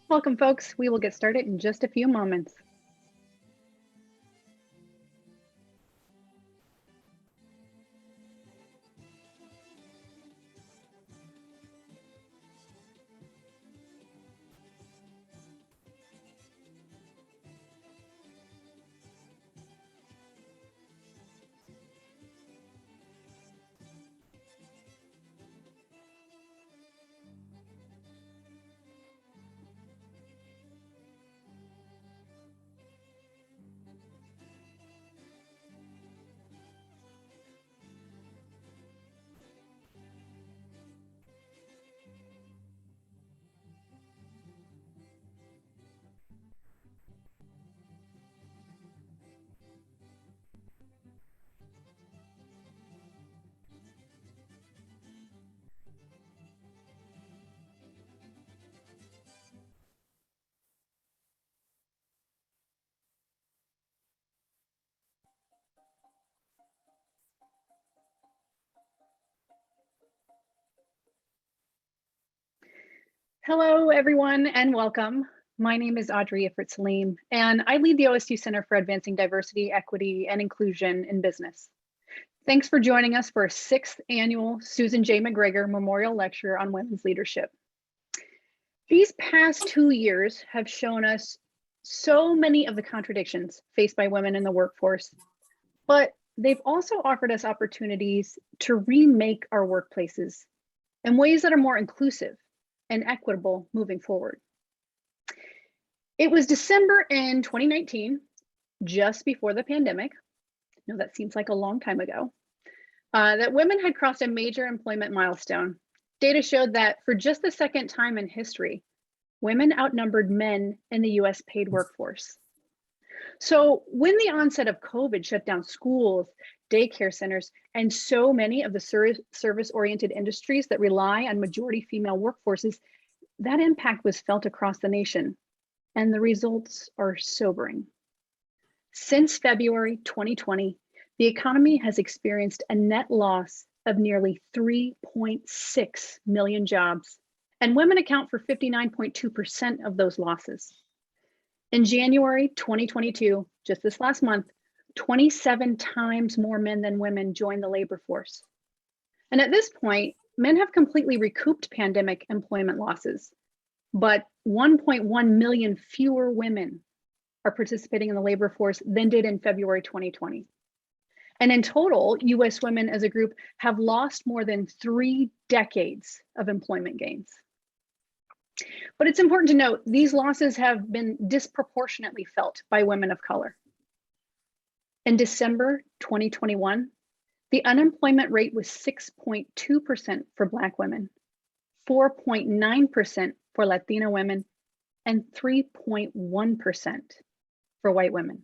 Welcome, folks. We will get started in just a few moments. Hello, everyone, and welcome. My name is Audrey Ifrit-Salim, and I lead the OSU Center for Advancing Diversity, Equity, and Inclusion in Business. Thanks for joining us for our 6th annual Susan J. McGregor Memorial Lecture on Women's Leadership. These past 2 years have shown us so many of the contradictions faced by women in the workforce, but they've also offered us opportunities to remake our workplaces in ways that are more inclusive and equitable moving forward. It was December in 2019, just before the pandemic. I know that seems like a long time ago, that women had crossed a major employment milestone. Data showed that for just the second time in history, women outnumbered men in the US paid workforce. So when the onset of COVID shut down schools, daycare centers, and so many of the service-oriented industries that rely on majority female workforces, that impact was felt across the nation, and the results are sobering. Since February 2020, the economy has experienced a net loss of nearly 3.6 million jobs, and women account for 59.2% of those losses. In January 2022, just this last month, 27 times more men than women joined the labor force. And at this point, men have completely recouped pandemic employment losses, but 1.1 million fewer women are participating in the labor force than did in February 2020. And in total, US women as a group have lost more than 3 decades of employment gains. But it's important to note, these losses have been disproportionately felt by women of color. In December 2021, the unemployment rate was 6.2% for Black women, 4.9% for Latina women, and 3.1% for white women.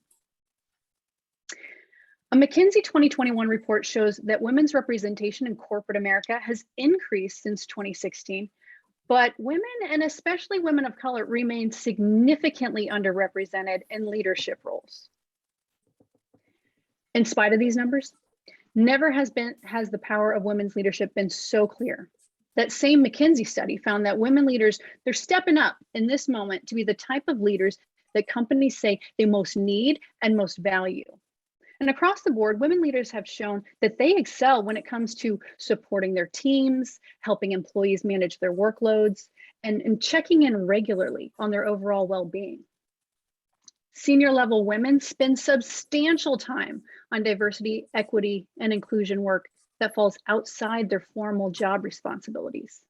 A McKinsey 2021 report shows that women's representation in corporate America has increased since 2016, but women, and especially women of color, remain significantly underrepresented in leadership roles. In spite of these numbers, never has the power of women's leadership been so clear. That same McKinsey study found that women leaders, they're stepping up in this moment to be the type of leaders that companies say they most need and most value. And across the board, women leaders have shown that they excel when it comes to supporting their teams, helping employees manage their workloads, and checking in regularly on their overall well-being. Senior level women spend substantial time on diversity, equity, and inclusion work that falls outside their formal job responsibilities.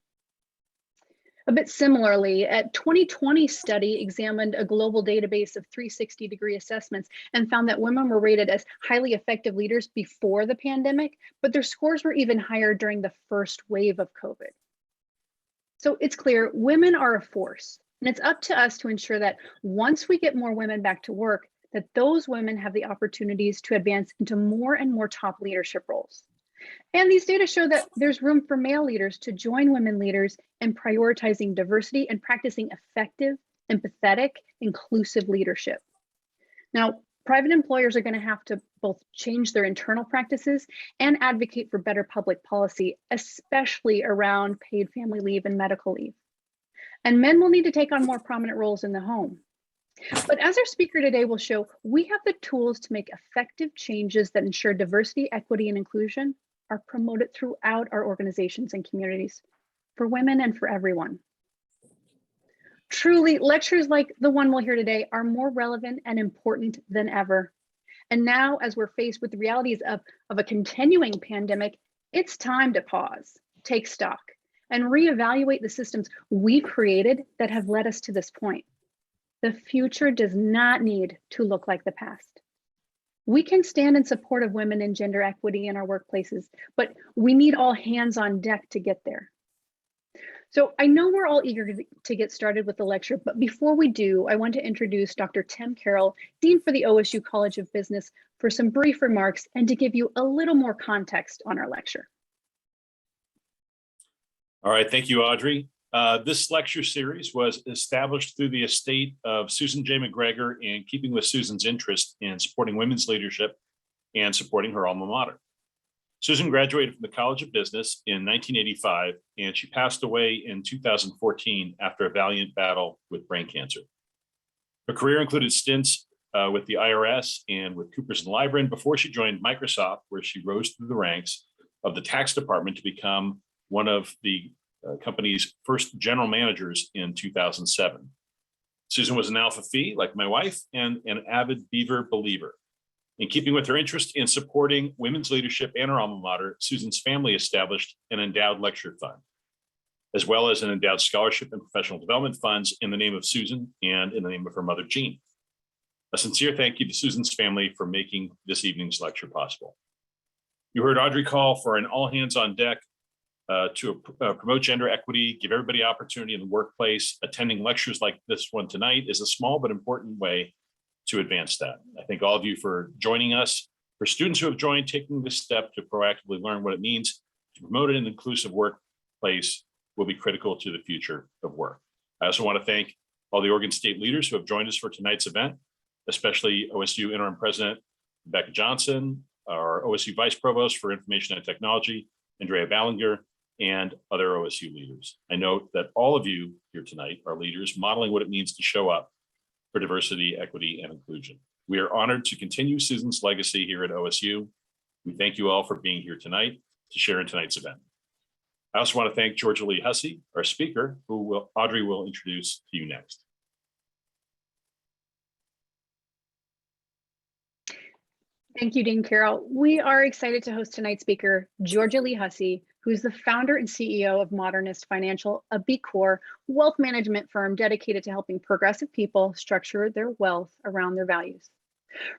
A bit similarly, a 2020 study examined a global database of 360-degree assessments and found that women were rated as highly effective leaders before the pandemic, but their scores were even higher during the first wave of COVID. So it's clear women are a force, and it's up to us to ensure that once we get more women back to work, that those women have the opportunities to advance into more and more top leadership roles. And these data show that there's room for male leaders to join women leaders in prioritizing diversity and practicing effective, empathetic, inclusive leadership. Now, private employers are going to have to both change their internal practices and advocate for better public policy, especially around paid family leave and medical leave. and men will need to take on more prominent roles in the home. But as our speaker today will show, we have the tools to make effective changes that ensure diversity, equity, and inclusion are promoted throughout our organizations and communities, for women and for everyone. Truly, lectures like the one we'll hear today are more relevant and important than ever. And now, as we're faced with the realities of a continuing pandemic, it's time to pause, take stock, and reevaluate the systems we created that have led us to this point. The future does not need to look like the past. We can stand in support of women and gender equity in our workplaces, but we need all hands on deck to get there. So I know we're all eager to get started with the lecture, but before we do, I want to introduce Dr. Tim Carroll, Dean for the OSU College of Business, for some brief remarks and to give you a little more context on our lecture. All right, thank you, Audrey. This lecture series was established through the estate of Susan J. McGregor in keeping with Susan's interest in supporting women's leadership and supporting her alma mater. Susan graduated from the College of Business in 1985, and she passed away in 2014 after a valiant battle with brain cancer. Her career included stints with the IRS and with Coopers & Lybrand before she joined Microsoft, where she rose through the ranks of the tax department to become one of the company's first general managers in 2007. Susan was an Alpha Phi, like my wife, and an avid Beaver believer. In keeping with her interest in supporting women's leadership and her alma mater, Susan's family established an endowed lecture fund, as well as an endowed scholarship and professional development funds in the name of Susan and in the name of her mother, Jean. A sincere thank you to Susan's family for making this evening's lecture possible. You heard Audrey call for an all hands on deck to promote gender equity, give everybody opportunity in the workplace. Attending lectures like this one tonight is a small but important way to advance that. I thank all of you for joining us. For students who have joined, taking this step to proactively learn what it means to promote an inclusive workplace will be critical to the future of work. I also want to thank all the Oregon State leaders who have joined us for tonight's event, especially OSU Interim President Rebecca Johnson, our OSU Vice Provost for Information and Technology, Andrea Ballinger, and other OSU leaders. I note that all of you here tonight are leaders modeling what it means to show up for diversity, equity, and inclusion. We are honored to continue Susan's legacy here at OSU. We thank you all for being here tonight to share in tonight's event. I also want to thank Georgia Lee Hussey, our speaker, who Audrey will introduce to you next. Thank you, Dean Carroll. We are excited to host tonight's speaker, Georgia Lee Hussey, who is the founder and CEO of Modernist Financial, a B Corp wealth management firm dedicated to helping progressive people structure their wealth around their values.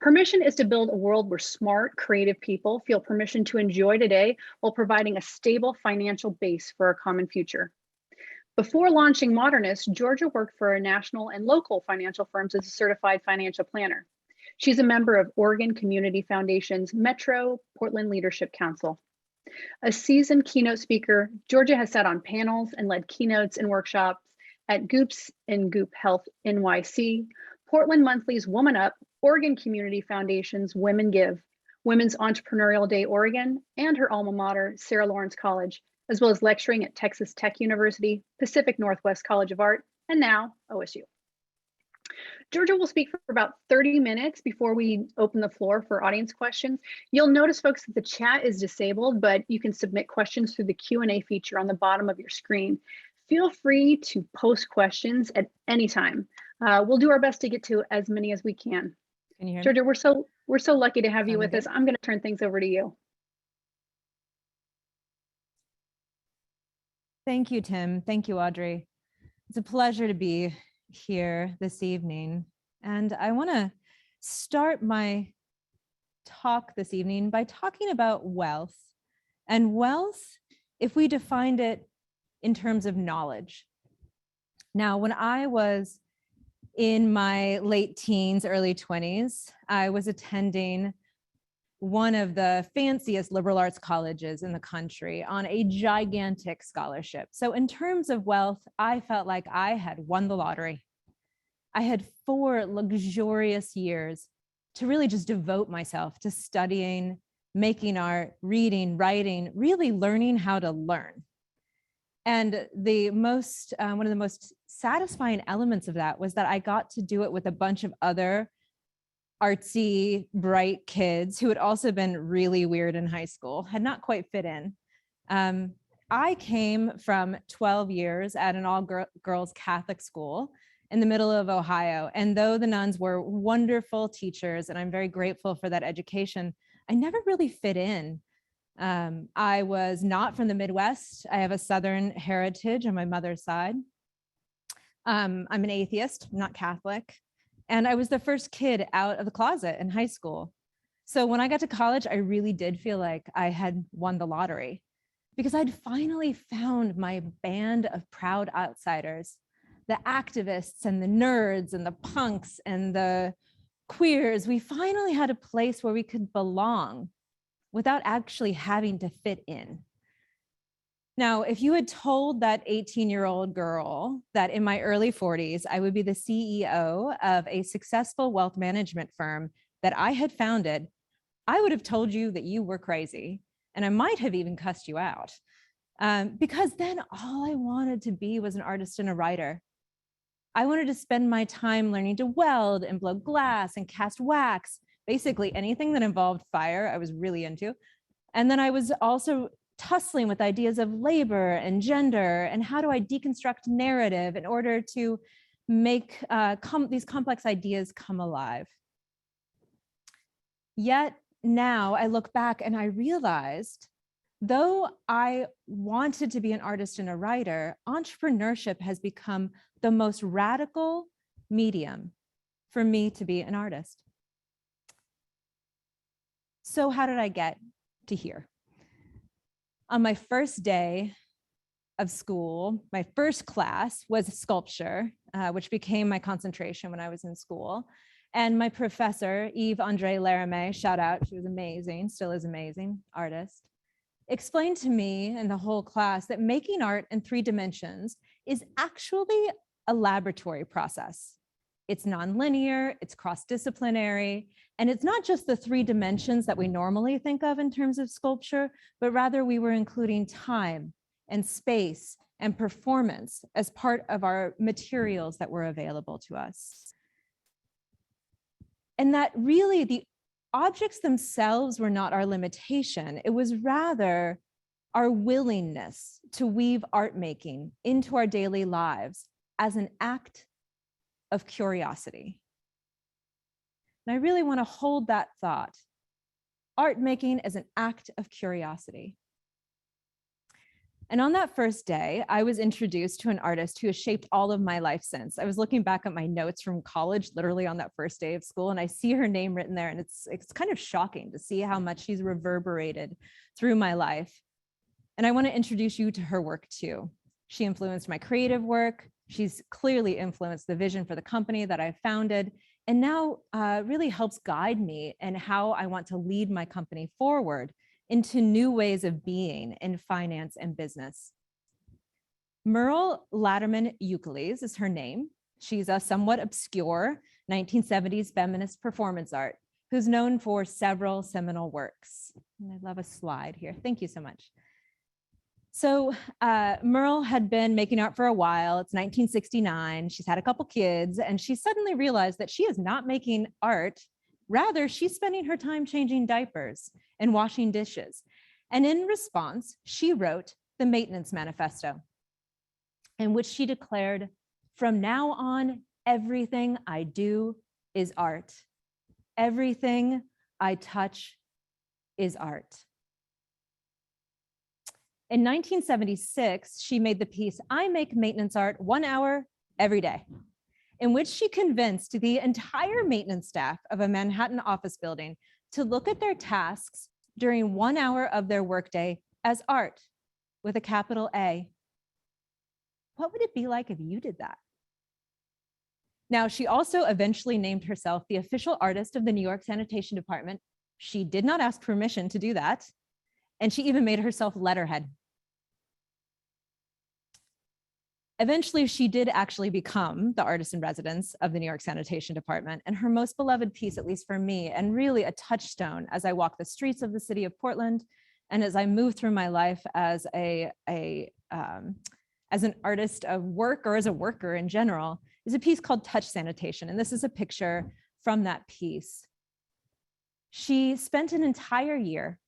Her mission is to build a world where smart, creative people feel permission to enjoy today while providing a stable financial base for a common future. Before launching Modernist, Georgia worked for national and local financial firms as a certified financial planner. She's a member of Oregon Community Foundation's Metro Portland Leadership Council. A seasoned keynote speaker, Georgia has sat on panels and led keynotes and workshops at Goops and Goop Health NYC, Portland Monthly's Woman Up, Oregon Community Foundation's Women Give, Women's Entrepreneurial Day Oregon, and her alma mater, Sarah Lawrence College, as well as lecturing at Texas Tech University, Pacific Northwest College of Art, and now OSU. Georgia will speak for about 30 minutes before we open the floor for audience questions. You'll notice, folks, that the chat is disabled, but you can submit questions through the Q&A feature on the bottom of your screen. Feel free to post questions at any time. We'll do our best to get to as many as we can. Can you hear me? Georgia, we're so lucky to have you with us. I'm going to turn things over to you. Thank you, Tim. Thank you, Audrey. It's a pleasure to be here this evening. And I want to start my talk this evening by talking about wealth. And wealth, if we defined it in terms of knowledge. Now, when I was in my late teens, early 20s, I was attending one of the fanciest liberal arts colleges in the country on a gigantic scholarship. So in terms of wealth, I felt like I had won the lottery. I had 4 luxurious years to really just devote myself to studying, making art, reading, writing, really learning how to learn. And the most, one of the most satisfying elements of that was that I got to do it with a bunch of other artsy, bright kids who had also been really weird in high school, had not quite fit in. I came from 12 years at an all-girls Catholic school in the middle of Ohio. And though the nuns were wonderful teachers, and I'm very grateful for that education, I never really fit in. I was not from the Midwest. I have a Southern heritage on my mother's side. I'm an atheist, not Catholic. And I was the first kid out of the closet in high school. So when I got to college, I really did feel like I had won the lottery because I'd finally found my band of proud outsiders, the activists and the nerds and the punks and the queers. We finally had a place where we could belong without actually having to fit in. Now, if you had told that 18-year-old girl that in my early 40s, I would be the CEO of a successful wealth management firm that I had founded, I would have told you that you were crazy. And I might have even cussed you out. Because then all I wanted to be was an artist and a writer. I wanted to spend my time learning to weld and blow glass and cast wax, basically anything that involved fire, I was really into. And then I was also tussling with ideas of labor and gender and how do I deconstruct narrative in order to make these complex ideas come alive. Yet now I look back and I realized, though I wanted to be an artist and a writer, entrepreneurship has become the most radical medium for me to be an artist. So how did I get to here? On my first day of school, my first class was sculpture, which became my concentration when I was in school. And my professor, Yves-André Laramé, shout out, she was amazing, still is amazing, artist, explained to me and the whole class that making art in 3 dimensions is actually a laboratory process. It's nonlinear, it's cross-disciplinary, and it's not just the 3 dimensions that we normally think of in terms of sculpture, but rather we were including time and space and performance as part of our materials that were available to us. And that really the objects themselves were not our limitation. It was rather our willingness to weave art making into our daily lives as an act of curiosity. And I really want to hold that thought. Art making as an act of curiosity. And on that first day, I was introduced to an artist who has shaped all of my life since. I was looking back at my notes from college, literally on that first day of school, and I see her name written there, and it's kind of shocking to see how much she's reverberated through my life. And I want to introduce you to her work too. She influenced my creative work. She's clearly influenced the vision for the company that I founded, and now really helps guide me in how I want to lead my company forward into new ways of being in finance and business. Mierle Laderman Ukeles is her name. She's a somewhat obscure 1970s feminist performance art who's known for several seminal works. And I love a slide here. Thank you so much. So Mierle had been making art for a while. It's 1969. She's had a couple kids, and she suddenly realized that she is not making art. Rather, she's spending her time changing diapers and washing dishes. And in response, she wrote the Maintenance Manifesto, in which she declared, "From now on, everything I do is art. Everything I touch is art." In 1976, she made the piece, "I Make Maintenance Art 1 hour every day," in which she convinced the entire maintenance staff of a Manhattan office building to look at their tasks during 1 hour of their workday as art, with a capital A. What would it be like if you did that? Now, she also eventually named herself the official artist of the New York Sanitation Department. She did not ask permission to do that. And she even made herself letterhead. Eventually, she did actually become the artist in residence of the New York Sanitation Department, and her most beloved piece, at least for me, and really a touchstone as I walk the streets of the city of Portland, and as I move through my life as a as an artist of work or as a worker in general, is a piece called Touch Sanitation. And this is a picture from that piece. She spent an entire year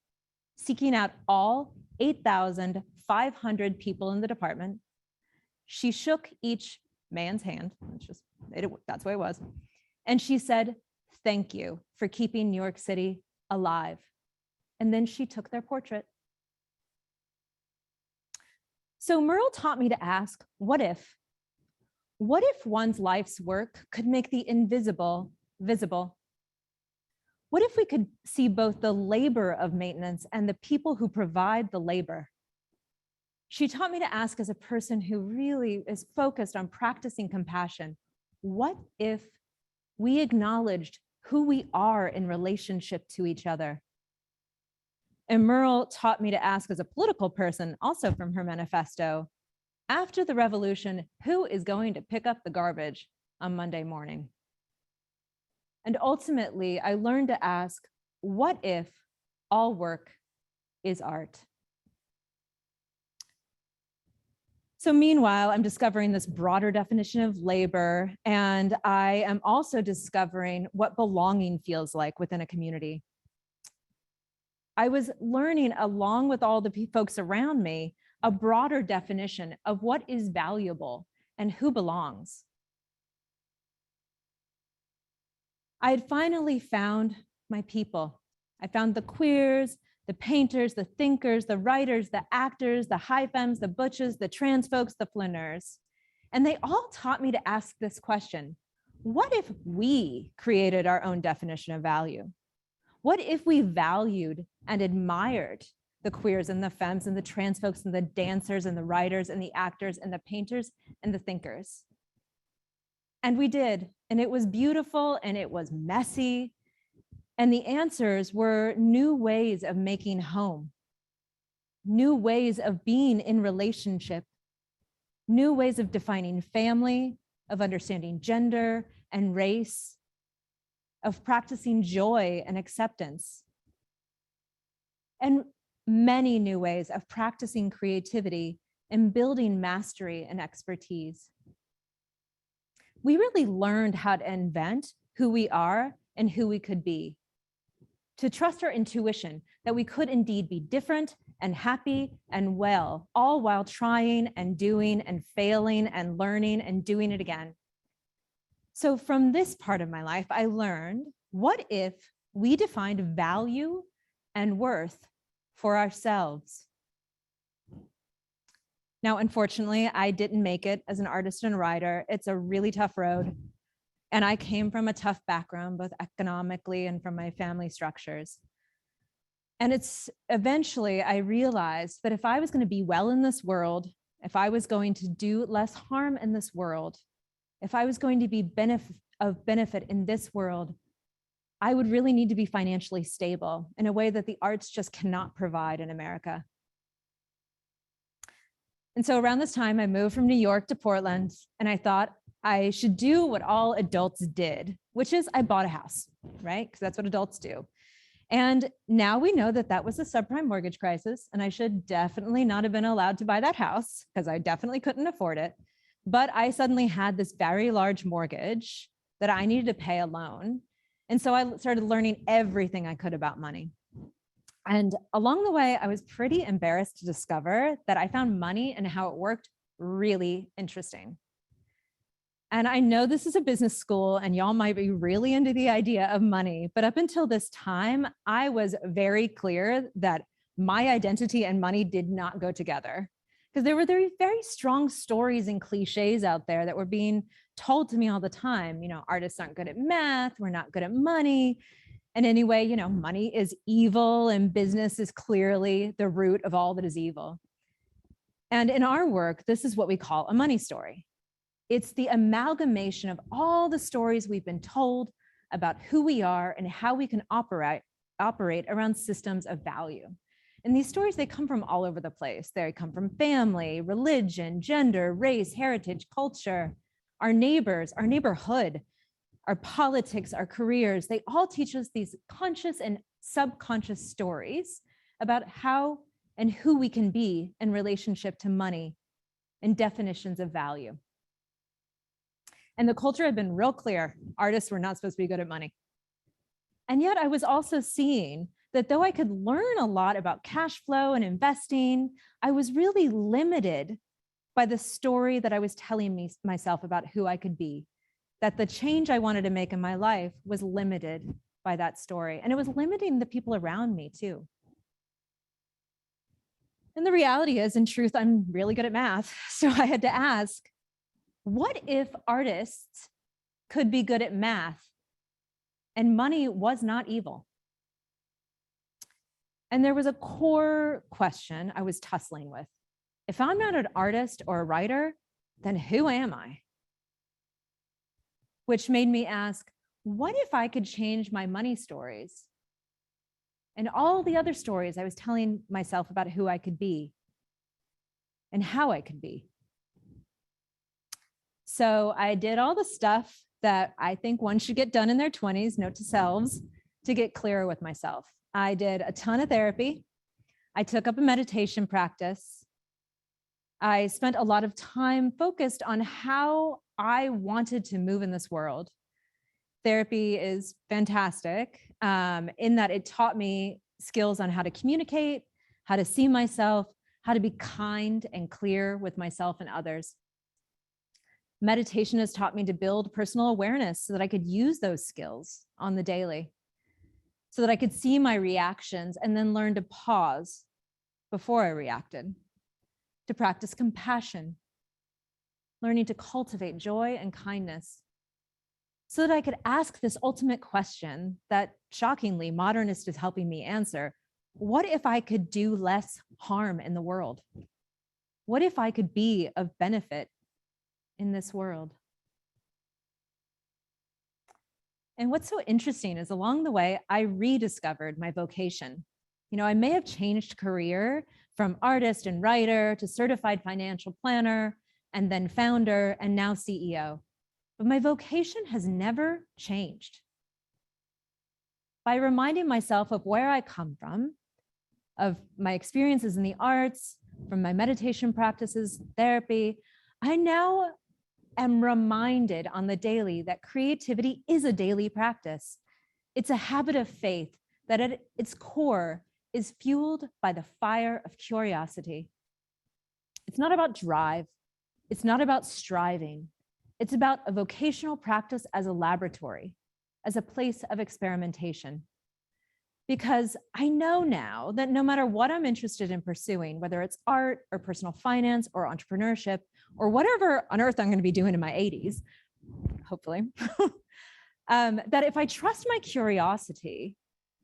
seeking out all 8,500 people in the department. She shook each man's hand, that's the way it was. And she said, "Thank you for keeping New York City alive." And then she took their portrait. So Mierle taught me to ask, what if? What if one's life's work could make the invisible visible? What if we could see both the labor of maintenance and the people who provide the labor? She taught me to ask, as a person who really is focused on practicing compassion, what if we acknowledged who we are in relationship to each other? And Mierle taught me to ask, as a political person, also from her manifesto, after the revolution, who is going to pick up the garbage on Monday morning? And ultimately, I learned to ask, what if all work is art? So meanwhile, I'm discovering this broader definition of labor, and I am also discovering what belonging feels like within a community. I was learning, along with all the folks around me, a broader definition of what is valuable and who belongs. I had finally found my people. I found the queers, the painters, the thinkers, the writers, the actors, the high femmes, the butches, the trans folks, the flaneurs. And they all taught me to ask this question: what if we created our own definition of value? What if we valued and admired the queers and the femmes and the trans folks and the dancers and the writers and the actors and the painters and the thinkers? And we did, and it was beautiful and it was messy. And the answers were new ways of making home, new ways of being in relationship, new ways of defining family, of understanding gender and race, of practicing joy and acceptance, and many new ways of practicing creativity and building mastery and expertise. We really learned how to invent who we are and who we could be, to trust our intuition that we could indeed be different and happy and well, all while trying and doing and failing and learning and doing it again. So from this part of my life, I learned, what if we defined value and worth for ourselves? Now, unfortunately, I didn't make it as an artist and writer. It's a really tough road. And I came from a tough background, both economically and from my family structures. And it's eventually I realized that if I was going to be well in this world, if I was going to do less harm in this world, if I was going to be of benefit in this world, I would really need to be financially stable in a way that the arts just cannot provide in America. And so around this time, I moved from New York to Portland, and I thought I should do what all adults did, which is I bought a house, right? Because that's what adults do. And now we know that that was a subprime mortgage crisis, and I should definitely not have been allowed to buy that house because I definitely couldn't afford it. But I suddenly had this very large mortgage that I needed to pay alone. And so I started learning everything I could about money. And along the way, I was pretty embarrassed to discover that I found money and how it worked really interesting. And I know this is a business school and y'all might be really into the idea of money, but up until this time, I was very clear that my identity and money did not go together, because there were very, very strong stories and cliches out there that were being told to me all the time. You know, artists aren't good at math, we're not good at money. And anyway, you know, money is evil and business is clearly the root of all that is evil. And in our work, this is what we call a money story. It's the amalgamation of all the stories we've been told about who we are and how we can operate around systems of value. And these stories, they come from all over the place. They come from family, religion, gender, race, heritage, culture, our neighbors, our neighborhood, our politics, our careers. They all teach us these conscious and subconscious stories about how and who we can be in relationship to money and definitions of value. And the culture had been real clear. Artists were not supposed to be good at money. And yet I was also seeing that though I could learn a lot about cash flow and investing, I was really limited by the story that I was telling myself about who I could be, that the change I wanted to make in my life was limited by that story. And it was limiting the people around me too. And the reality is, in truth, I'm really good at math. So I had to ask, what if artists could be good at math and money was not evil? And there was a core question I was tussling with. If I'm not an artist or a writer, then who am I? Which made me ask, what if I could change my money stories and all the other stories I was telling myself about who I could be and how I could be? So I did all the stuff that I think one should get done in their 20s, note to selves, to get clearer with myself. I did a ton of therapy. I took up a meditation practice. I spent a lot of time focused on how I wanted to move in this world. Therapy is fantastic in that it taught me skills on how to communicate, how to see myself, how to be kind and clear with myself and others. Meditation has taught me to build personal awareness so that I could use those skills on the daily, so that I could see my reactions and then learn to pause before I reacted, to practice compassion, learning to cultivate joy and kindness, so that I could ask this ultimate question that, shockingly, Modernist is helping me answer. What if I could do less harm in the world? What if I could be of benefit in this world? And what's so interesting is along the way, I rediscovered my vocation. I may have changed career from artist and writer to certified financial planner, and then founder, and now CEO. But my vocation has never changed. By reminding myself of where I come from, of my experiences in the arts, from my meditation practices, therapy, I now am reminded on the daily that creativity is a daily practice. It's a habit of faith that at its core is fueled by the fire of curiosity. It's not about drive. It's not about striving. It's about a vocational practice as a laboratory, as a place of experimentation. Because I know now that no matter what I'm interested in pursuing, whether it's art or personal finance or entrepreneurship or whatever on earth I'm going to be doing in my 80s, hopefully, that if I trust my curiosity,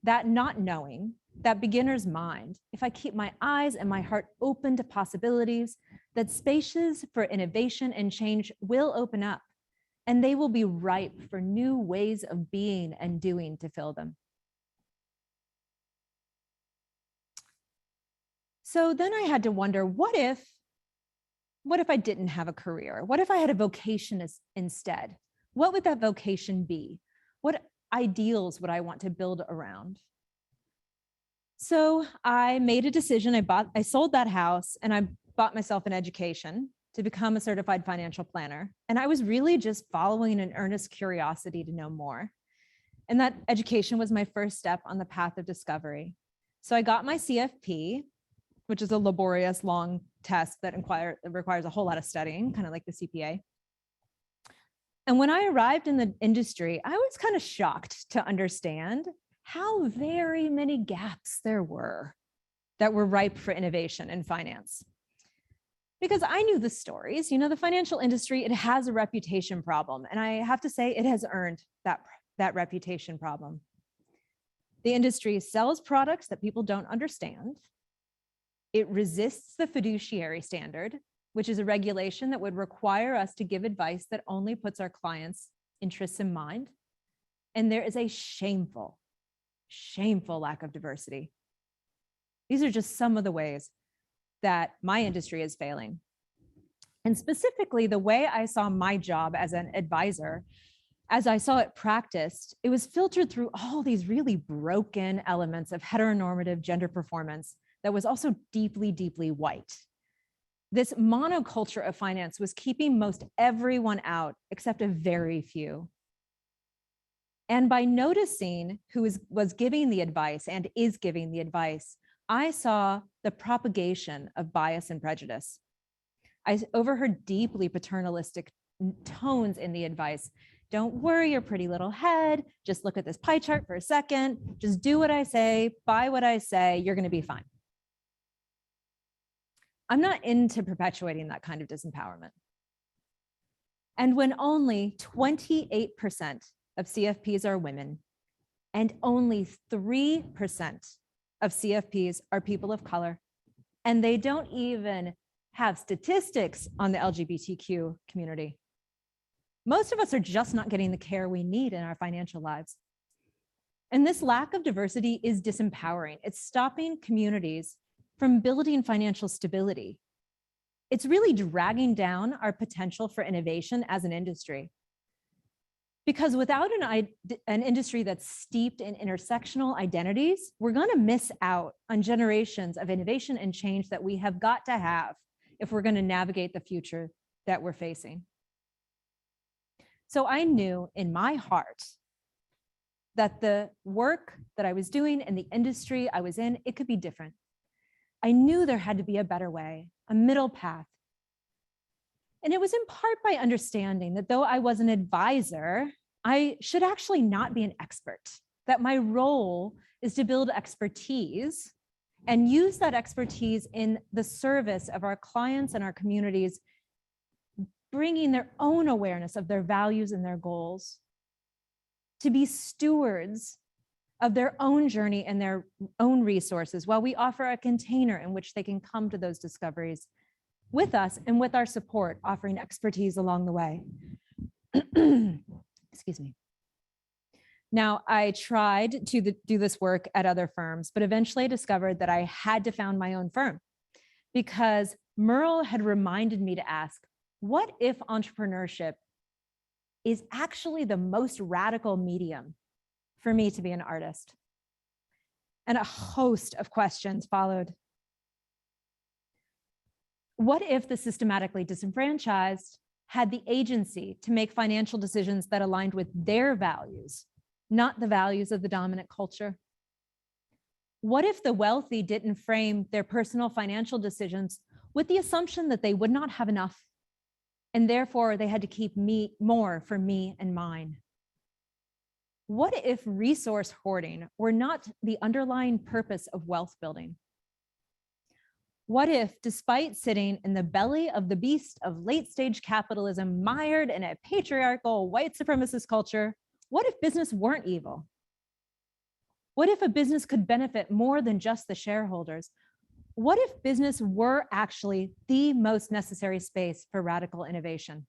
that not knowing, that beginner's mind, if I keep my eyes and my heart open to possibilities, that spaces for innovation and change will open up, and they will be ripe for new ways of being and doing to fill them. So then I had to wonder, what if I didn't have a career? What if I had a vocation instead? What would that vocation be? What ideals would I want to build around? So I made a decision. I sold that house and I bought myself an education to become a certified financial planner. And I was really just following an earnest curiosity to know more. And that education was my first step on the path of discovery. So I got my CFP, which is a laborious, long test that requires a whole lot of studying, kind of like the CPA. And when I arrived in the industry, I was kind of shocked to understand how very many gaps there were that were ripe for innovation in finance. Because I knew the stories, the financial industry, it has a reputation problem. And I have to say it has earned that reputation problem. The industry sells products that people don't understand. It resists the fiduciary standard, which is a regulation that would require us to give advice that only puts our clients' interests in mind. And there is a shameful lack of diversity. These are just some of the ways that my industry is failing. And specifically, the way I saw my job as an advisor, as I saw it practiced, it was filtered through all these really broken elements of heteronormative gender performance that was also deeply, deeply white. This monoculture of finance was keeping most everyone out except a very few. And by noticing who was giving the advice and is giving the advice, I saw the propagation of bias and prejudice. I overheard deeply paternalistic tones in the advice. Don't worry your pretty little head. Just look at this pie chart for a second. Just do what I say, buy what I say, you're going to be fine. I'm not into perpetuating that kind of disempowerment. And when only 28% of CFPs are women and only 3% of CFPs are people of color, and they don't even have statistics on the LGBTQ community, most of us are just not getting the care we need in our financial lives. And this lack of diversity is disempowering. It's stopping communities from building financial stability. It's really dragging down our potential for innovation as an industry. Because without an industry that's steeped in intersectional identities, we're going to miss out on generations of innovation and change that we have got to have if we're going to navigate the future that we're facing. So I knew in my heart that the work that I was doing and the industry I was in, it could be different. I knew there had to be a better way, a middle path. And it was in part by understanding that though I was an advisor, I should actually not be an expert, that my role is to build expertise and use that expertise in the service of our clients and our communities, bringing their own awareness of their values and their goals, to be stewards of their own journey and their own resources while we offer a container in which they can come to those discoveries with us and with our support, offering expertise along the way. Excuse me. Now, I tried to do this work at other firms, but eventually I discovered that I had to found my own firm because Mierle had reminded me to ask, what if entrepreneurship is actually the most radical medium for me to be an artist? And a host of questions followed. What if the systematically disenfranchised had the agency to make financial decisions that aligned with their values, not the values of the dominant culture? What if the wealthy didn't frame their personal financial decisions with the assumption that they would not have enough, and therefore they had to keep more for me and mine? What if resource hoarding were not the underlying purpose of wealth building? What if, despite sitting in the belly of the beast of late-stage capitalism, mired in a patriarchal white supremacist culture, what if business weren't evil? What if a business could benefit more than just the shareholders? What if business were actually the most necessary space for radical innovation?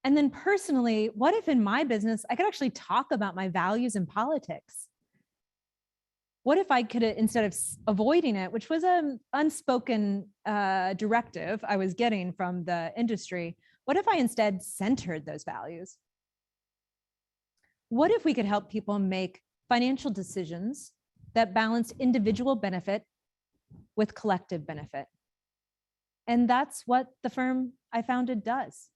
And then personally, what if in my business, I could actually talk about my values in politics? What if I could, instead of avoiding it, which was an unspoken directive I was getting from the industry, what if I instead centered those values? What if we could help people make financial decisions that balance individual benefit with collective benefit? And that's what the firm I founded does.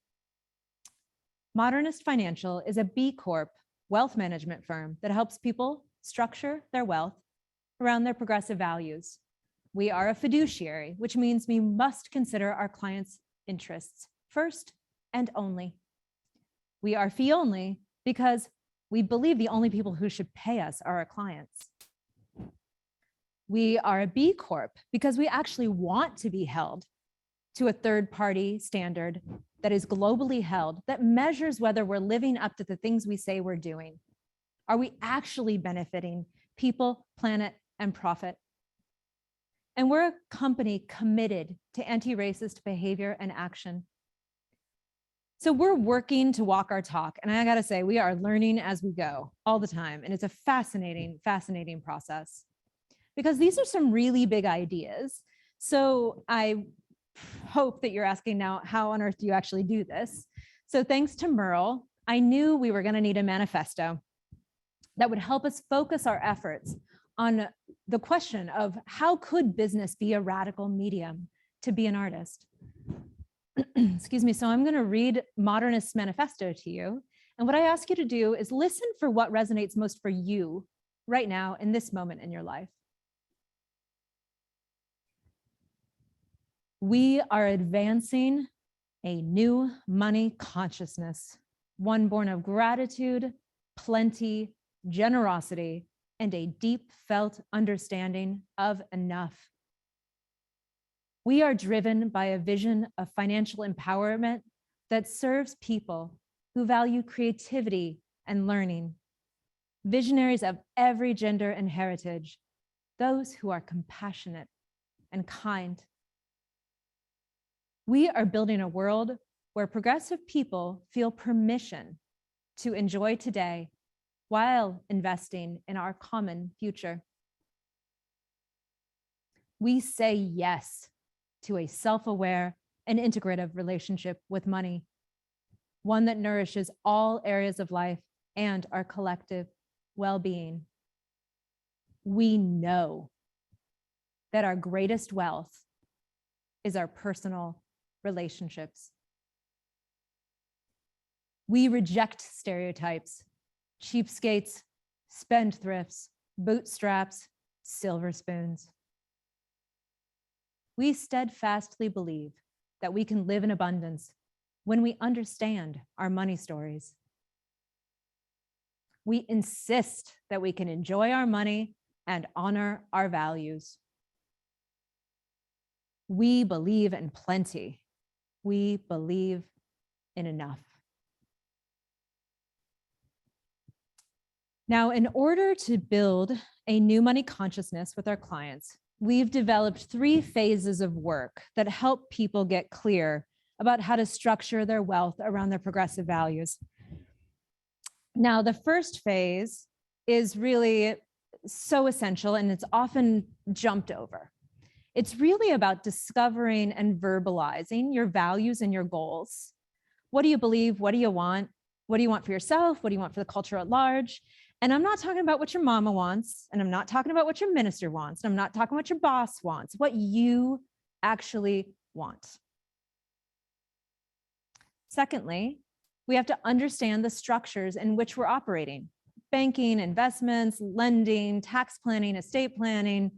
Modernist Financial is a B Corp wealth management firm that helps people structure their wealth around their progressive values. We are a fiduciary, which means we must consider our clients' interests first and only. We are fee only because we believe the only people who should pay us are our clients. We are a B Corp because we actually want to be held to a third-party standard that is globally held, that measures whether we're living up to the things we say we're doing. Are we actually benefiting people, planet, and profit? And we're a company committed to anti-racist behavior and action. So we're working to walk our talk. And I gotta say, we are learning as we go all the time. And it's a fascinating, fascinating process because these are some really big ideas. So I hope that you're asking now, how on earth do you actually do this? So thanks to Mierle, I knew we were gonna need a manifesto that would help us focus our efforts on the question of how could business be a radical medium to be an artist. Excuse me. So I'm going to read Modernist Manifesto to you. And what I ask you to do is listen for what resonates most for you right now in this moment in your life. We are advancing a new money consciousness, one born of gratitude, plenty, generosity, and a deep felt understanding of enough. We are driven by a vision of financial empowerment that serves people who value creativity and learning, visionaries of every gender and heritage, those who are compassionate and kind. We are building a world where progressive people feel permission to enjoy today while investing in our common future. We say yes to a self-aware and integrative relationship with money, one that nourishes all areas of life and our collective well-being. We know that our greatest wealth is our personal relationships. We reject stereotypes, cheapskates, spendthrifts, bootstraps, silver spoons. We steadfastly believe that we can live in abundance when we understand our money stories. We insist that we can enjoy our money and honor our values. We believe in plenty. We believe in enough. Now, in order to build a new money consciousness with our clients, we've developed 3 phases of work that help people get clear about how to structure their wealth around their progressive values. Now, the first phase is really so essential and it's often jumped over. It's really about discovering and verbalizing your values and your goals. What do you believe? What do you want? What do you want for yourself? What do you want for the culture at large? And I'm not talking about what your mama wants, and I'm not talking about what your minister wants, and I'm not talking about what your boss wants, what you actually want. Secondly, we have to understand the structures in which we're operating: banking, investments, lending, tax planning, estate planning,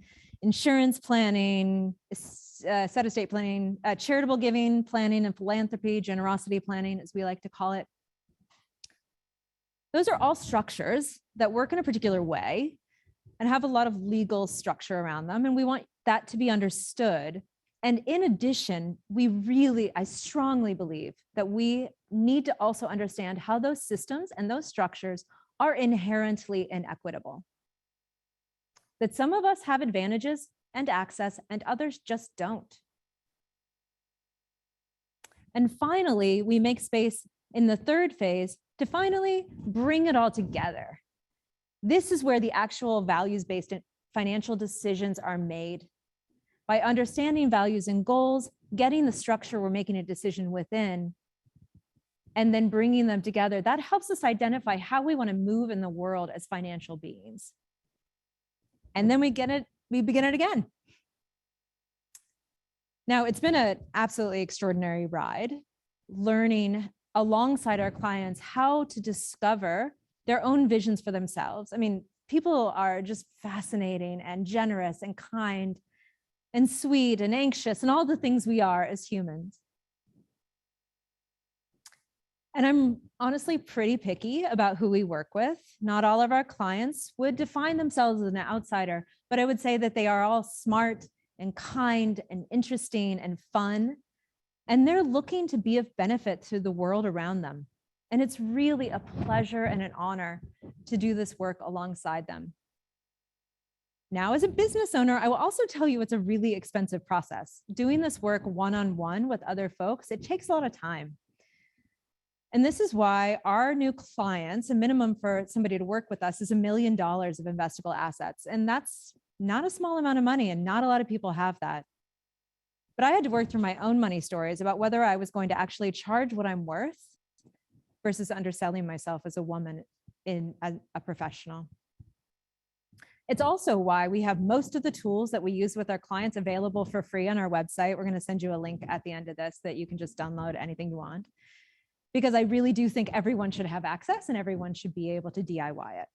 insurance planning, set estate planning, charitable giving, planning and philanthropy, generosity planning, as we like to call it. Those are all structures that work in a particular way and have a lot of legal structure around them. And we want that to be understood. And in addition, I strongly believe that we need to also understand how those systems and those structures are inherently inequitable. That some of us have advantages and access and others just don't. And finally, we make space in the third phase to finally bring it all together. This is where the actual values-based financial decisions are made. By understanding values and goals, getting the structure we're making a decision within, and then bringing them together, that helps us identify how we want to move in the world as financial beings. And then we begin it again. Now, it's been an absolutely extraordinary ride, learning alongside our clients how to discover their own visions for themselves. I mean, people are just fascinating and generous and kind and sweet and anxious and all the things we are as humans. And I'm honestly pretty picky about who we work with. Not all of our clients would define themselves as an outsider, but I would say that they are all smart and kind and interesting and fun. And they're looking to be of benefit to the world around them. And it's really a pleasure and an honor to do this work alongside them. Now, as a business owner, I will also tell you it's a really expensive process. Doing this work one-on-one with other folks, it takes a lot of time. And this is why our new clients, a minimum for somebody to work with us is $1 million of investable assets. And that's not a small amount of money, and not a lot of people have that. But I had to work through my own money stories about whether I was going to actually charge what I'm worth versus underselling myself as a woman as a professional. It's also why we have most of the tools that we use with our clients available for free on our website. We're going to send you a link at the end of this that you can just download anything you want, because I really do think everyone should have access and everyone should be able to DIY it.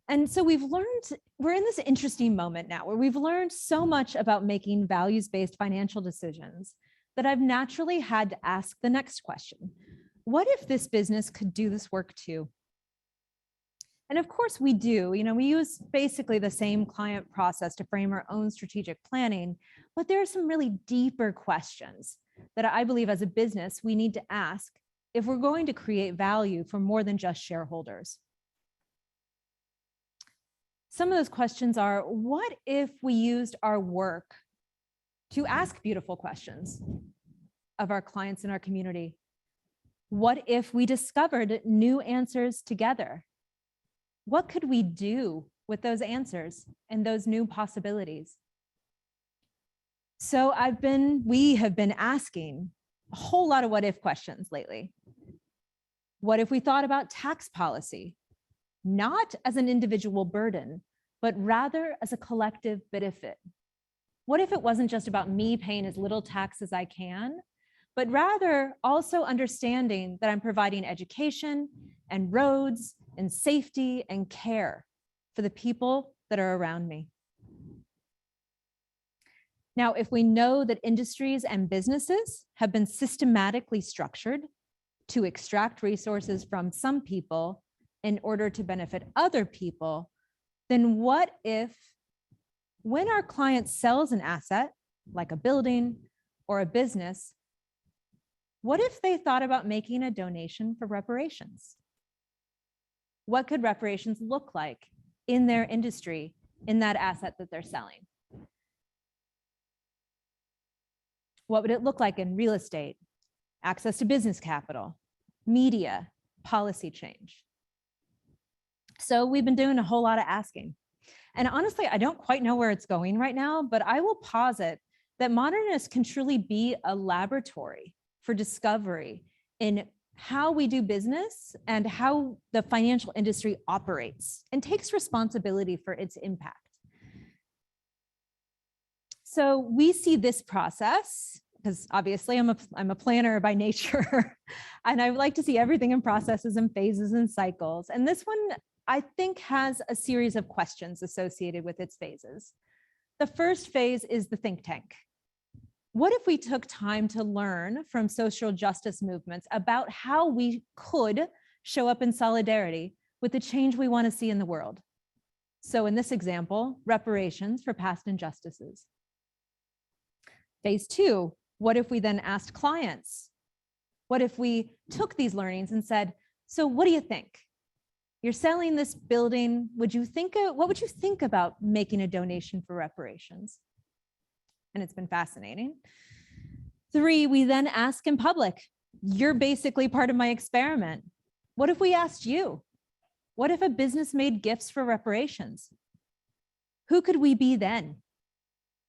And so we're in this interesting moment now where we've learned so much about making values-based financial decisions that I've naturally had to ask the next question. What if this business could do this work too? And of course we do, we use basically the same client process to frame our own strategic planning, but there are some really deeper questions that I believe as a business we need to ask if we're going to create value for more than just shareholders. Some of those questions are, what if we used our work to ask beautiful questions of our clients in our community? What if we discovered new answers together? What could we do with those answers and those new possibilities? So we have been asking a whole lot of what if questions lately. What if we thought about tax policy, not as an individual burden, but rather as a collective benefit? What if it wasn't just about me paying as little tax as I can, but rather also understanding that I'm providing education and roads and safety and care for the people that are around me? Now, if we know that industries and businesses have been systematically structured to extract resources from some people in order to benefit other people, then what if, when our client sells an asset, like a building or a business, what if they thought about making a donation for reparations? What could reparations look like in their industry, in that asset that they're selling? What would it look like in real estate, access to business capital, media, policy change? So we've been doing a whole lot of asking. And honestly, I don't quite know where it's going right now, but I will posit that Modernist can truly be a laboratory for discovery in how we do business and how the financial industry operates and takes responsibility for its impact. So we see this process, because obviously I'm a planner by nature, and I like to see everything in processes and phases and cycles. And this one, I think, has a series of questions associated with its phases. The first phase is the think tank. What if we took time to learn from social justice movements about how we could show up in solidarity with the change we want to see in the world? So in this example, reparations for past injustices. Phase two, what if we then asked clients? What if we took these learnings and said, so what do you think? You're selling this building. What would you think about making a donation for reparations? And it's been fascinating. Three, we then ask in public. You're basically part of my experiment. What if we asked you? What if a business made gifts for reparations? Who could we be then?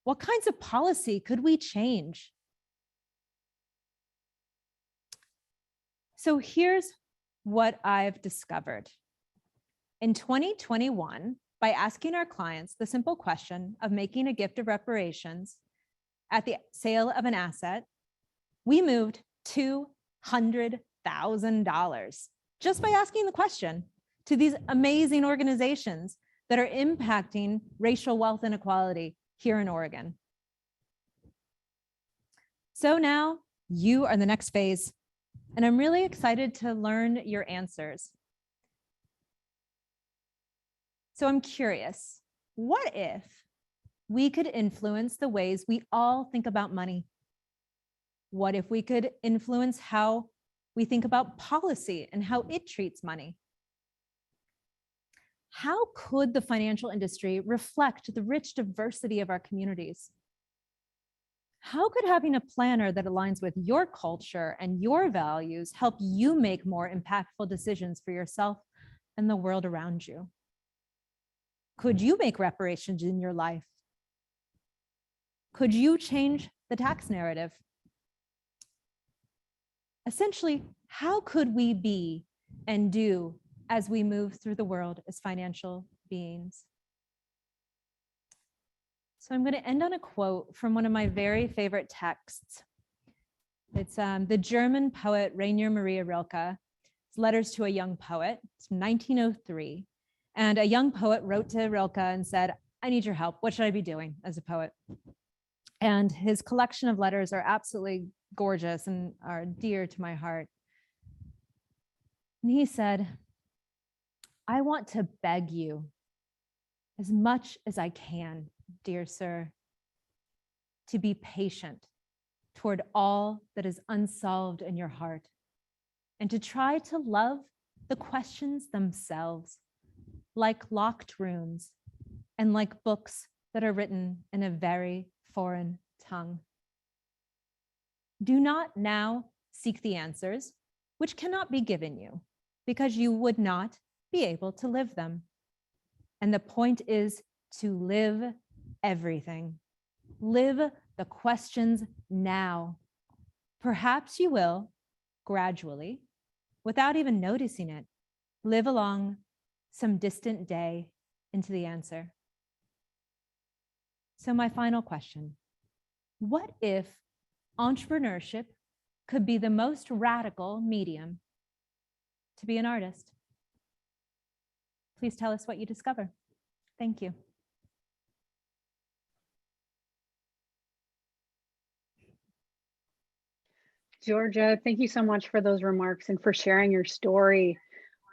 What kinds of policy could we change? So here's what I've discovered. In 2021, by asking our clients the simple question of making a gift of reparations at the sale of an asset, we moved $200,000 just by asking the question to these amazing organizations that are impacting racial wealth inequality here in Oregon. So now you are the next phase, and I'm really excited to learn your answers. So I'm curious, what if we could influence the ways we all think about money? What if we could influence how we think about policy and how it treats money? How could the financial industry reflect the rich diversity of our communities? How could having a planner that aligns with your culture and your values help you make more impactful decisions for yourself and the world around you? Could you make reparations in your life? Could you change the tax narrative? Essentially, how could we be and do as we move through the world as financial beings. So I'm going to end on a quote from one of my very favorite texts. It's the German poet Rainer Maria Rilke's Letters to a Young Poet. It's 1903. And a young poet wrote to Rilke and said, I need your help. What should I be doing as a poet? And his collection of letters are absolutely gorgeous and are dear to my heart. And he said, I want to beg you as much as I can, dear sir, to be patient toward all that is unsolved in your heart, and to try to love the questions themselves, like locked rooms and like books that are written in a very foreign tongue. Do not now seek the answers which cannot be given you, because you would not be able to live them. And the point is to live everything. Live the questions now. Perhaps you will, gradually, without even noticing it, live along some distant day into the answer. So my final question, what if entrepreneurship could be the most radical medium to be an artist? Please tell us what you discover. Thank you. Georgia, thank you so much for those remarks and for sharing your story.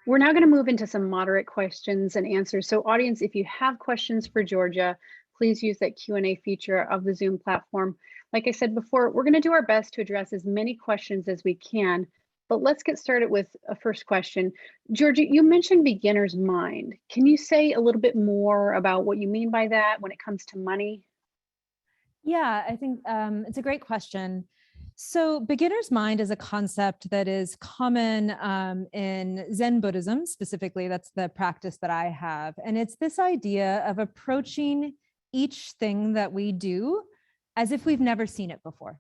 We're now going to move into some moderate questions and answers. So audience, if you have questions for Georgia, please use that Q&A feature of the Zoom platform. Like I said before, we're going to do our best to address as many questions as we can, but let's get started with a first question. Georgia, you mentioned beginner's mind. Can you say a little bit more about what you mean by that when it comes to money? Yeah, I think it's a great question. So beginner's mind is a concept that is common in Zen Buddhism, specifically. That's the practice that I have. And it's this idea of approaching each thing that we do as if we've never seen it before,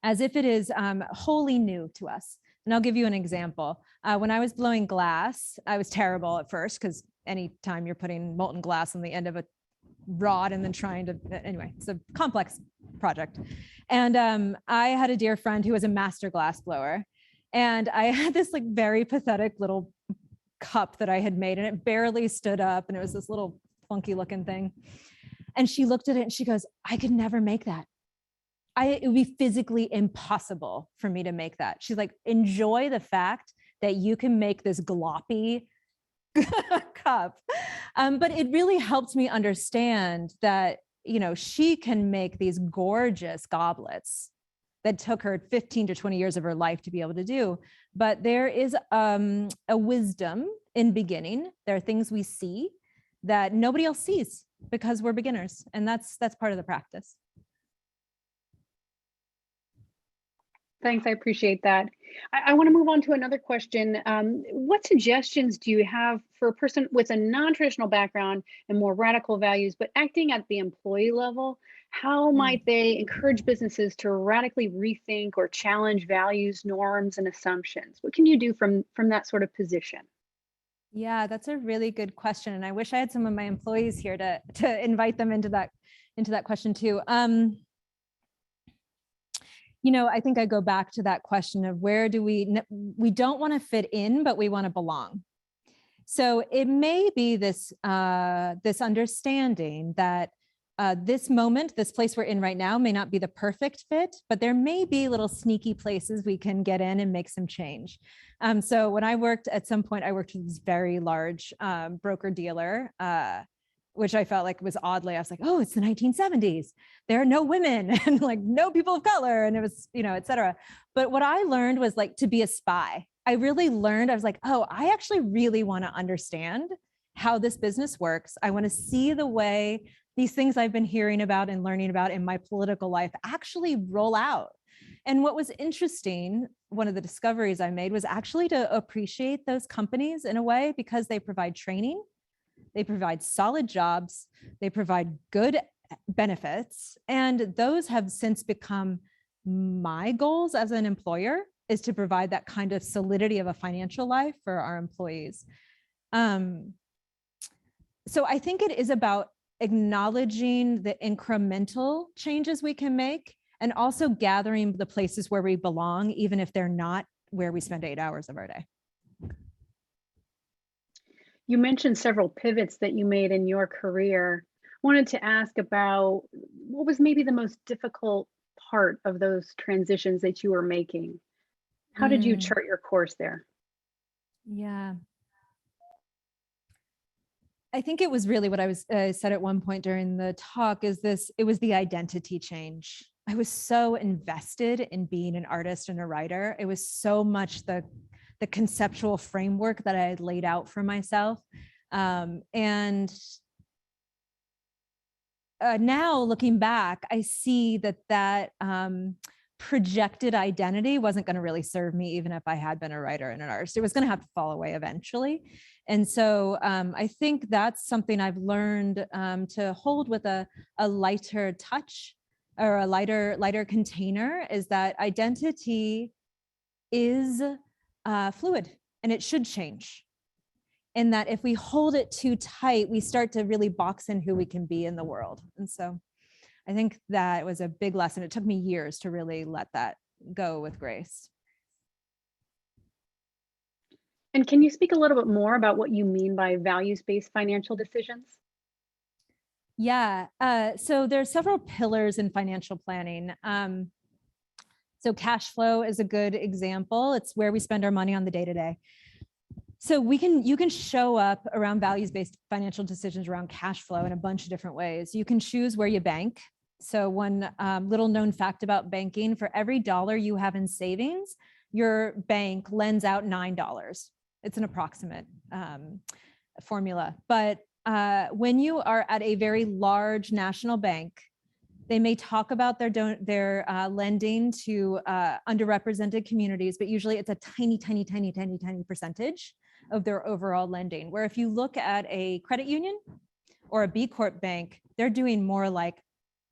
as if it is wholly new to us. And I'll give you an example. When I was blowing glass, I was terrible at first, because anytime you're putting molten glass on the end of a rod and then trying to, anyway, it's a complex project. And I had a dear friend who was a master glass blower. And I had this like very pathetic little cup that I had made, and it barely stood up. And it was this little funky looking thing. And she looked at it and she goes, I could never make that. It would be physically impossible for me to make that. She's like, enjoy the fact that you can make this gloppy cup. But it really helped me understand that, you know, she can make these gorgeous goblets that took her 15 to 20 years of her life to be able to do. But there is a wisdom in beginning. There are things we see that nobody else sees because we're beginners. And that's part of the practice. Thanks, I appreciate that. I want to move on to another question. What suggestions do you have for a person with a non-traditional background and more radical values, but acting at the employee level? How might they encourage businesses to radically rethink or challenge values, norms, and assumptions? What can you do from that sort of position? Yeah, that's a really good question. And I wish I had some of my employees here to invite them into that question too. You know, I think I go back to that question of where do we don't want to fit in, but we want to belong. So it may be this understanding that this moment, this place we're in right now may not be the perfect fit, but there may be little sneaky places we can get in and make some change. So when I worked at some point, I worked with this very large broker dealer, which I felt like was oddly, I was like, oh, it's the 1970s. There are no women and like no people of color. And it was, you know, et cetera. But what I learned was like to be a spy. I really learned, I was like, oh, I actually really want to understand how this business works. I want to see the way these things I've been hearing about and learning about in my political life actually roll out. And what was interesting, one of the discoveries I made was actually to appreciate those companies in a way because they provide training. They provide solid jobs, they provide good benefits, and those have since become my goals as an employer. is to provide that kind of solidity of a financial life for our employees. So I think it is about acknowledging the incremental changes we can make and also gathering the places where we belong, even if they're not where we spend 8 hours of our day. You mentioned several pivots that you made in your career. Wanted to ask about what was maybe the most difficult part of those transitions that you were making? How did you chart your course there? Yeah. I think it was really what I said at one point during the talk it was the identity change. I was so invested in being an artist and a writer. It was so much the conceptual framework that I had laid out for myself. Now looking back, I see that projected identity wasn't going to really serve me, even if I had been a writer and an artist. It was going to have to fall away eventually. And so I think that's something I've learned to hold with a lighter touch or a lighter container, is that identity is fluid and it should change. And that if we hold it too tight, we start to really box in who we can be in the world. And so I think that was a big lesson. It took me years to really let that go with grace. And can you speak a little bit more about what you mean by values-based financial decisions? Yeah, so there's several pillars in financial planning. So cash flow is a good example. It's where we spend our money on the day-to-day. So you can show up around values-based financial decisions around cash flow in a bunch of different ways. You can choose where you bank. So one little known fact about banking: for every dollar you have in savings, your bank lends out $9. It's an approximate formula. But when you are at a very large national bank, they may talk about their lending to underrepresented communities, but usually it's a tiny percentage of their overall lending. Where if you look at a credit union or a B Corp bank, they're doing more like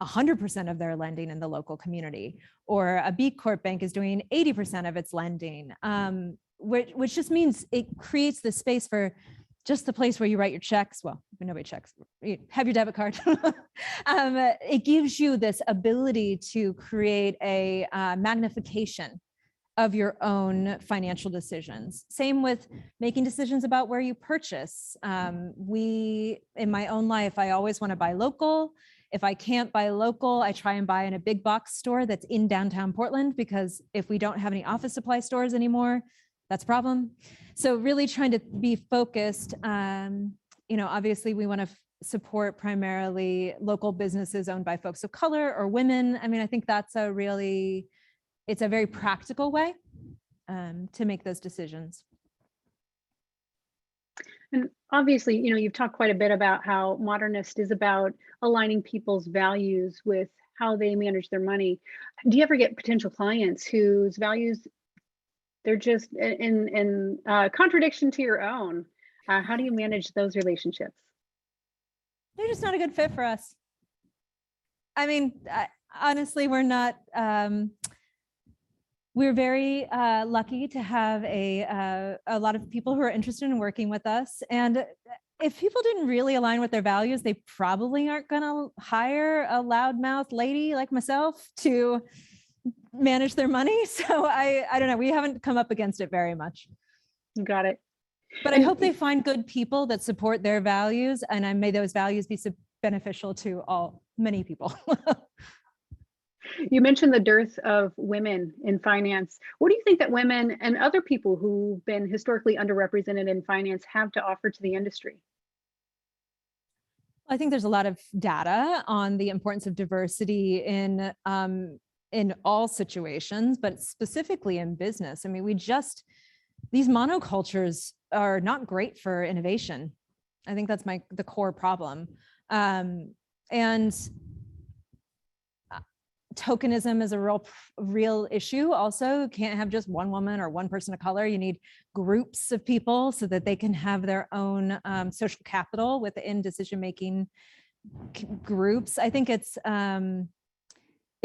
100% of their lending in the local community, or a B Corp bank is doing 80% of its lending, which just means it creates the space for just the place where you write your checks. Well, nobody checks, you have your debit card. It gives you this ability to create a magnification of your own financial decisions. Same with making decisions about where you purchase. In my own life, I always want to buy local. If I can't buy local, I try and buy in a big box store that's in downtown Portland, because if we don't have any office supply stores anymore, that's a problem. So really trying to be focused. Obviously we want to support primarily local businesses owned by folks of color or women. I mean, I think it's a very practical way to make those decisions. And obviously, you've talked quite a bit about how Modernist is about aligning people's values with how they manage their money. Do you ever get potential clients whose values, they're just in contradiction to your own? How do you manage those relationships? They're just not a good fit for us. I mean, honestly, we're not. We're very lucky to have a lot of people who are interested in working with us. And if people didn't really align with their values, they probably aren't going to hire a loudmouth lady like myself to manage their money. So I don't know. We haven't come up against it very much. Got it. But I hope they find good people that support their values, and may those values be beneficial to many people. You mentioned the dearth of women in finance. What do you think that women and other people who've been historically underrepresented in finance have to offer to the industry? I think there's a lot of data on the importance of diversity in all situations, but specifically in business. I mean, these monocultures are not great for innovation. I think that's the core problem. And tokenism is a real issue. Also, you can't have just one woman or one person of color. You need groups of people so that they can have their own social capital within decision-making groups. I think it's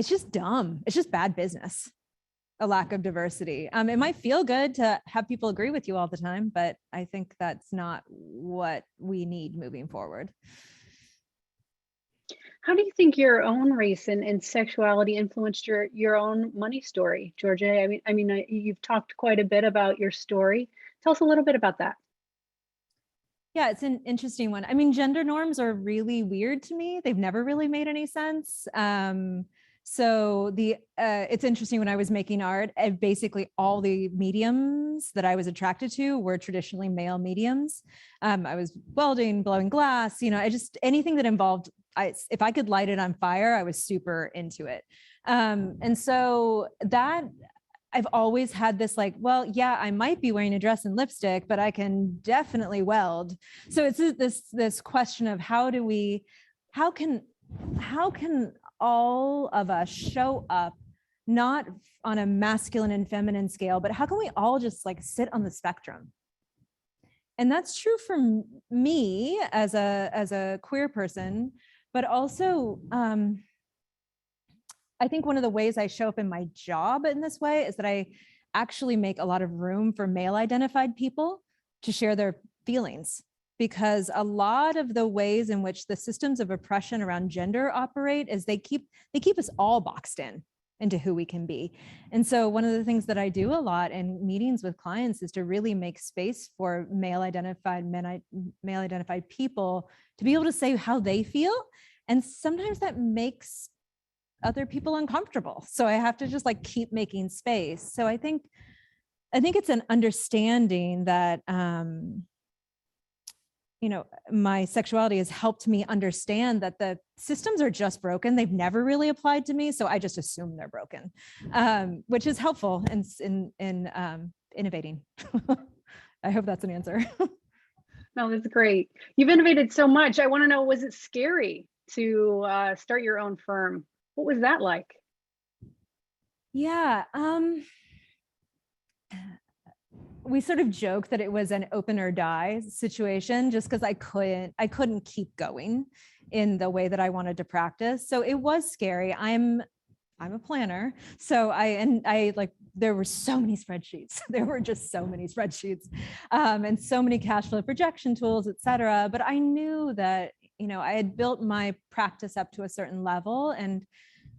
just dumb. It's just bad business. a lack of diversity. It might feel good to have people agree with you all the time, but I think that's not what we need moving forward. How do you think your own race and sexuality influenced your own money story, Georgia? You've talked quite a bit about your story. Tell us a little bit about that. Yeah, it's an interesting one. I mean, gender norms are really weird to me. They've never really made any sense. So it's interesting, when I was making art, basically all the mediums that I was attracted to were traditionally male mediums. I was welding, blowing glass, anything that involved, if I could light it on fire, I was super into it. And so that I've always had this like, well, yeah, I might be wearing a dress and lipstick, but I can definitely weld. So it's this question of how can all of us show up, not on a masculine and feminine scale, but how can we all just like sit on the spectrum? And that's true for me as a queer person, but also, I think one of the ways I show up in my job in this way is that I actually make a lot of room for male identified people to share their feelings, because a lot of the ways in which the systems of oppression around gender operate is they keep us all boxed in into who we can be. And so one of the things that I do a lot in meetings with clients is to really make space for male identified people to be able to say how they feel. And sometimes that makes other people uncomfortable. So I have to just like keep making space. So I think it's an understanding that, my sexuality has helped me understand that the systems are just broken. They've never really applied to me. So I just assume they're broken, which is helpful in innovating. I hope that's an answer. No, that's great. You've innovated so much. I want to know, was it scary to start your own firm? What was that like? Yeah. We sort of joke that it was an open or die situation, just because I couldn't keep going in the way that I wanted to practice. So it was scary. I'm a planner. So I there were so many spreadsheets. There were just so many spreadsheets, and so many cash flow projection tools, et cetera. But I knew that, I had built my practice up to a certain level, and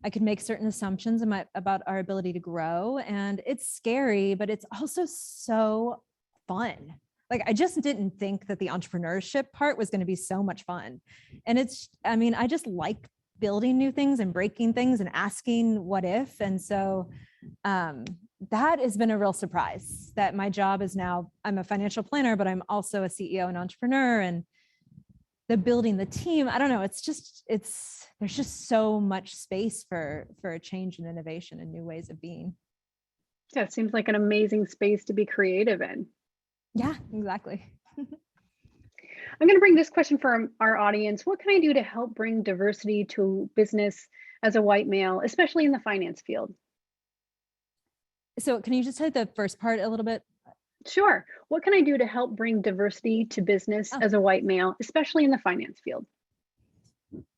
I could make certain assumptions about our ability to grow. And it's scary, but it's also so fun. Like, I just didn't think that the entrepreneurship part was going to be so much fun. And I just like building new things and breaking things and asking what if. And so that has been a real surprise, that my job is now, I'm a financial planner, but I'm also a CEO and entrepreneur, and building the team. I don't know. There's just so much space for a change and innovation and new ways of being. Yeah, it seems like an amazing space to be creative in. Yeah, exactly. I'm going to bring this question from our audience. What can I do to help bring diversity to business as a white male, especially in the finance field? So can you just say the first part a little bit? Sure. What can I do to help bring diversity to business as a white male, especially in the finance field?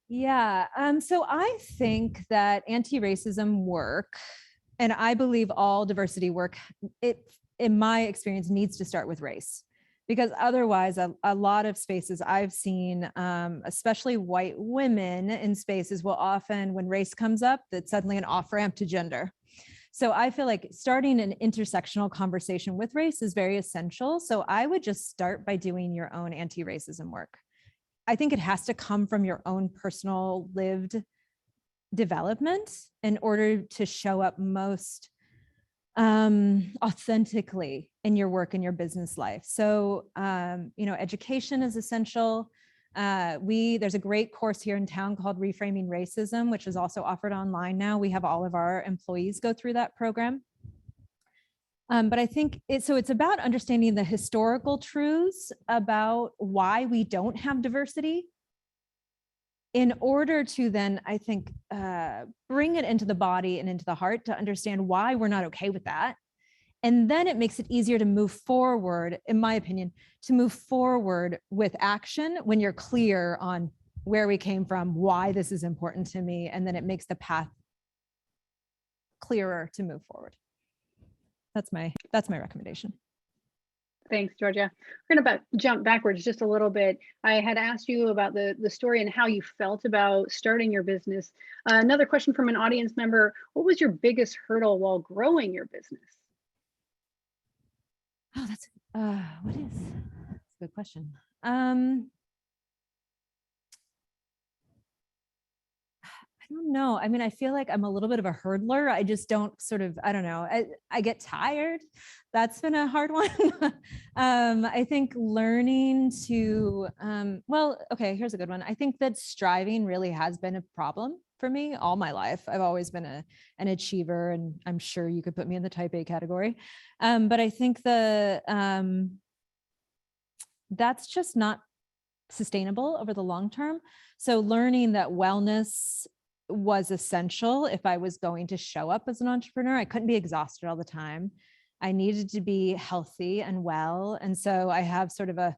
Yeah. So I think that anti-racism work, and I believe all diversity work, in my experience, needs to start with race, because otherwise a lot of spaces I've seen, especially white women in spaces, will often, when race comes up, that's suddenly an off-ramp to gender. So I feel like starting an intersectional conversation with race is very essential. So I would just start by doing your own anti-racism work. I think it has to come from your own personal lived development in order to show up most authentically in your work and your business life. So, education is essential. There's a great course here in town called Reframing Racism, which is also offered online now. We have all of our employees go through that program. But I think it's about understanding the historical truths about why we don't have diversity, in order to then, I think, bring it into the body and into the heart to understand why we're not okay with that. And then it makes it easier to move forward, in my opinion, to move forward with action when you're clear on where we came from, why this is important to me, and then it makes the path clearer to move forward. That's my recommendation. Thanks, Georgia. We're going to jump backwards just a little bit. I had asked you about the story and how you felt about starting your business. Another question from an audience member: what was your biggest hurdle while growing your business? Oh, that's what is? That's a good question. I don't know. I mean, I feel like I'm a little bit of a hurdler. I just don't I don't know. I get tired. That's been a hard one. I think learning to, well, okay, here's a good one. I think that striving really has been a problem for me all my life. I've always been an achiever, and I'm sure you could put me in the type A category. But I think that's just not sustainable over the long term. So learning that wellness was essential if I was going to show up as an entrepreneur. I couldn't be exhausted all the time. I needed to be healthy and well. And so I have sort of a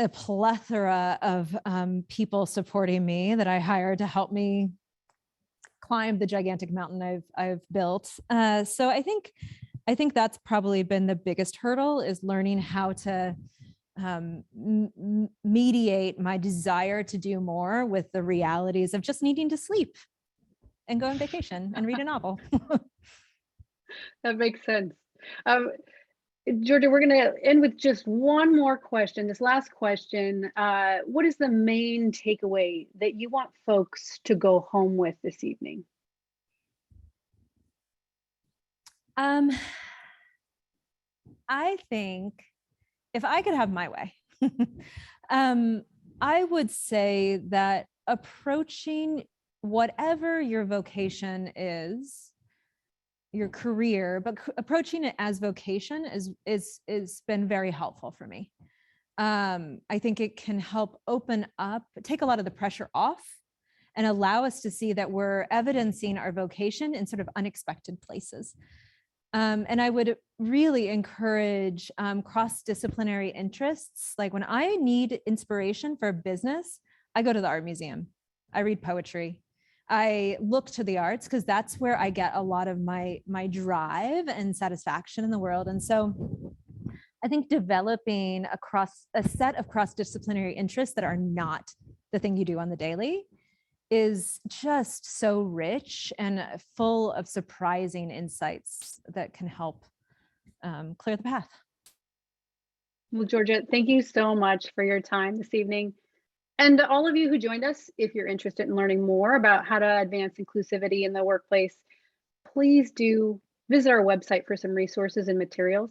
plethora of people supporting me that I hired to help me climb the gigantic mountain I've built. So I think that's probably been the biggest hurdle, is learning how to mediate my desire to do more with the realities of just needing to sleep and go on vacation and read a novel. That makes sense. Georgia, we're going to end with just one more question. This last question: what is the main takeaway that you want folks to go home with this evening? I think if I could have my way, I would say that approaching whatever your vocation is, your career, but approaching it as vocation is been very helpful for me. I think it can help open up, take a lot of the pressure off, and allow us to see that we're evidencing our vocation in sort of unexpected places. And I would really encourage cross-disciplinary interests. Like when I need inspiration for a business, I go to the art museum. I read poetry. I look to the arts because that's where I get a lot of my drive and satisfaction in the world. And so I think developing a set of cross-disciplinary interests that are not the thing you do on the daily is just so rich and full of surprising insights that can help clear the path. Well, Georgia, thank you so much for your time this evening. And all of you who joined us, if you're interested in learning more about how to advance inclusivity in the workplace, please do visit our website for some resources and materials.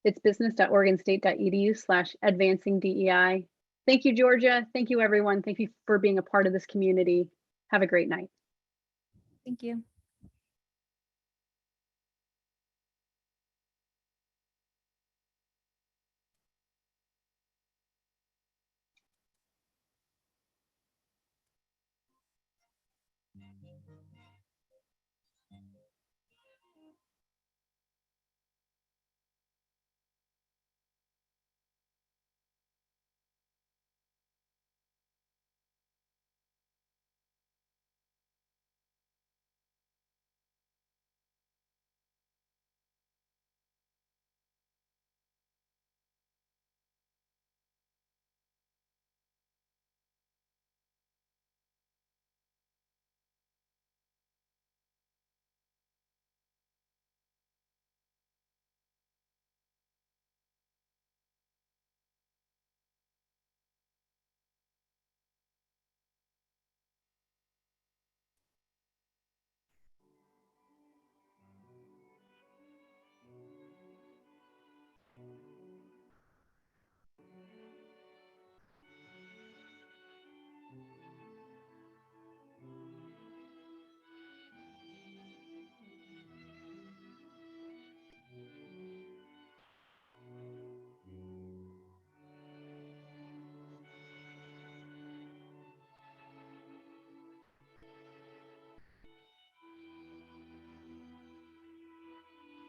It's business.oregonstate.edu/advancingDEI. Thank you, Georgia. Thank you, everyone. Thank you for being a part of this community. Have a great night. Thank you.